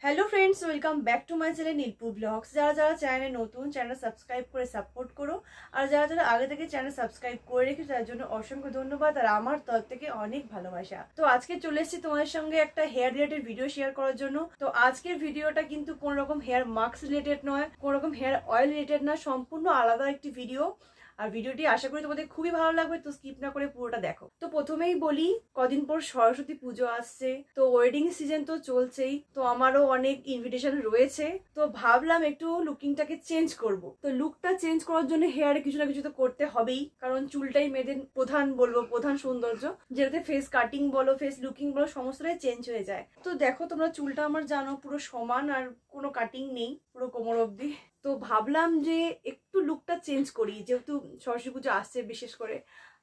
Hello friends, welcome back to my channel নীলপু blogs. যারা যারা চ্যানেলে নতুন, চ্যানেল সাবস্ক্রাইব করে সাপোর্ট করো। আর যারা যারা আগে থেকে চ্যানেল সাবস্ক্রাইব করে রেখেছো তার জন্য অসংখ্য ধন্যবাদ আর আমার তরফ থেকে অনেক ভালোবাসা। তো আজকে চলে এসেছি তোমাদের সঙ্গে একটা হেয়ার রিলেটেড ভিডিও শেয়ার করার জন্য। তো আজকের ভিডিওটা কিন্তু কোনো রকম হেয়ার মাস্ক রিলেটেড নয়, কোনো রকম হেয়ার অয়েল রিলেটেড নয়, সম্পূর্ণ আলাদা একটি ভিডিও। আর ভিডিওটি আশা করি তোমাদের খুবই ভালো লাগবে, তো স্কিপ না করে পুরোটা দেখো। তো প্রথমেই বলি, কদিন পর সরস্বতী পুজো আসছে, তো ওয়েডিং সিজন তো চলছেই, তো আমারও অনেক ইনভিটেশন রয়েছে। তো ভাবলাম একটু লুকিংটাকে চেঞ্জ করব। তো লুকটা চেঞ্জ করার জন্য হেয়ারে কিছু না কিছু তো করতে হবেই, কারণ চুলটাই মেয়েদের প্রধান সৌন্দর্য, যেটাতে ফেস কাটিং বলো, ফেস লুকিং বলো, সমস্তটাই চেঞ্জ হয়ে যায়। তো দেখো তোমরা, চুলটা আমার জানো পুরো সমান আর কোনো কাটিং নেই, পুরো কোমর অবধি। তো ভাবলাম যে একটু লুকটা চেঞ্জ করি, যেহেতু সরস্বতী পুজো আসছে বিশেষ করে,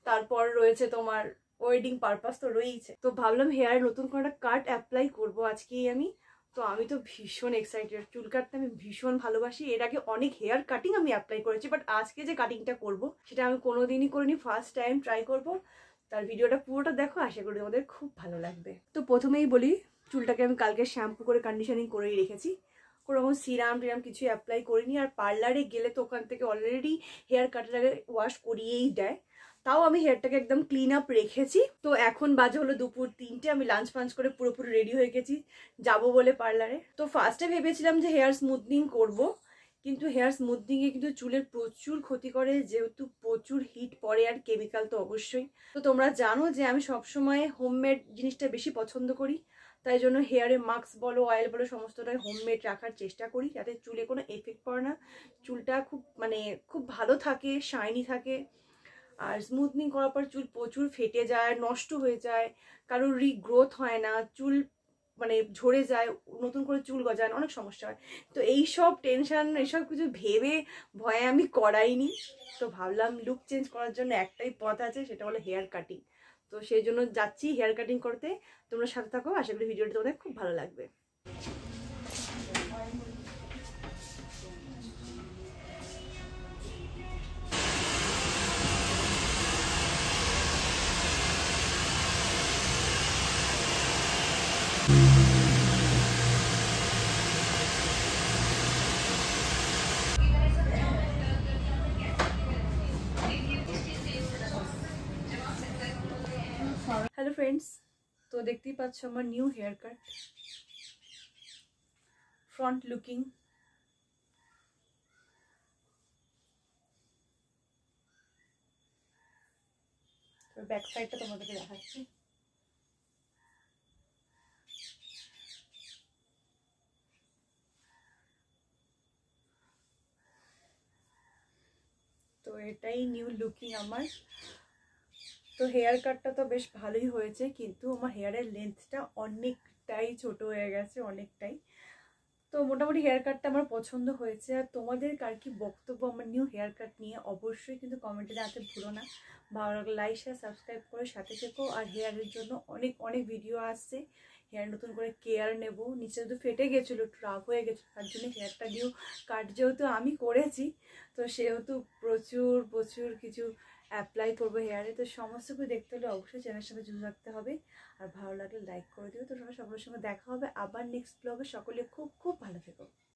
তারপর রয়েছে তোমার ওয়েডিং পারপাস তো রয়েছে। তো ভাবলাম হেয়ারে নতুন করে একটা কাট অ্যাপ্লাই করবো আজকেই আমি। তো আমি তো ভীষণ এক্সাইটেড, চুল কাটতে আমি ভীষণ ভালোবাসি। এর আগে অনেক হেয়ার কাটিং আমি অ্যাপ্লাই করেছি, বাট আজকে যে কাটিংটা করব সেটা আমি কোনোদিনই করিনি, ফার্স্ট টাইম ট্রাই করব। তার ভিডিওটা পুরোটা দেখো, আশা করি তোমাদের খুব ভালো লাগবে। তো প্রথমেই বলি, চুলটাকে আমি কালকে শ্যাম্পু করে কন্ডিশনিং করেই রেখেছি, কোনো রকম সিরাম টিরাম কিছু অ্যাপ্লাই করিনি। আর পার্লারে গেলে তো ওখান থেকে অলরেডি হেয়ার কাটার আগে ওয়াশ করিয়েই দেয়, তাও আমি হেয়ারটাকে একদম ক্লিন আপ রেখেছি। তো এখন বাজে হলো দুপুর 3টে, আমি লাঞ্চ ফাঞ্চ করে পুরোপুরি রেডি হয়ে গেছি যাবো বলে পার্লারে। তো ফার্স্টে ভেবেছিলাম যে হেয়ার স্মুথনিং করব, কিন্তু হেয়ার স্মুথনিংয়ে কিন্তু চুলের প্রচুর ক্ষতি করে, যেহেতু প্রচুর হিট পড়ে আর কেমিক্যাল তো অবশ্যই। তো তোমরা জানো যে আমি সবসময় হোমমেড জিনিসটা বেশি পছন্দ করি, তাই জন্য হেয়ারে মাস্ক বলো, অয়েল বলো, সমস্তটাই হোমমেড রাখার চেষ্টা করি, যাতে চুলে কোনো এফেক্ট পড়ে না, চুলটা খুব ভালো থাকে, শাইনি থাকে। আর স্মুথনিং করার পর চুল প্রচুর ফেটে যায়, নষ্ট হয়ে যায়, কারোর রিগ্রোথ হয় না, চুল ঝরে যায়, নতুন করে চুল গজায়, অনেক সমস্যা হয়। তো এইসব টেনশন, এইসব কিছু ভেবে ভয়ে আমি করাইনি। তো ভাবলাম লুক চেঞ্জ করার জন্য একটাই পথ আছে, সেটা হলো হেয়ার কাটিং। তো সেই জন্য যাচ্ছি হেয়ার কাটিং করতে। তোমরা সাথে থাকো, আশা করি ভিডিওটা তোমাদের খুব ভালো লাগবে। হ্যালো ফ্রেন্ডস, তো দেখতেই পাচ্ছ আমার new haircut, front looking. Back সাইডটা তোমাদেরকে দেখাচ্ছি। তো এটাই নিউ লুকিং আমার। তো হেয়ার কাটটা তো বেশ ভালোই হয়েছে, কিন্তু আমার হেয়ারের লেন্থটা অনেকটাই ছোট হয়ে গেছে, অনেকটাই। তো মোটামুটি হেয়ার কাটটা আমার পছন্দ হয়েছে। আর তোমাদের কার কি বক্তব্য আমার নিউ হেয়ার কাট নিয়ে অবশ্যই কিন্তু কমেন্টে জানাতে ভুলো না। ভালো লাগলে লাইক শেয়ার সাবস্ক্রাইব করে সাথে থেকো। আর হেয়ারের জন্য অনেক অনেক ভিডিও আসছে, হেয়ার নতুন করে কেয়ার নেব। নিচে তো ফেটে গেছিলো, একটু রাফ হয়ে গেছিলো, তার জন্য হেয়ারটা নিউ কাট যেহেতু আমি করেছি, তো সেহেতু প্রচুর প্রচুর কিছু অ্যাপ্লাই করবো হেয়ারে। তো সমস্ত কিছু দেখতে হলে অবশ্যই চ্যানেলের সাথে যুক্ত রাখতে হবে। আর ভালো লাগলে লাইক করে দিও। তো সকলের সঙ্গে দেখা হবে আবার নেক্সট ব্লগে। সকলে খুব খুব ভালো থেকো।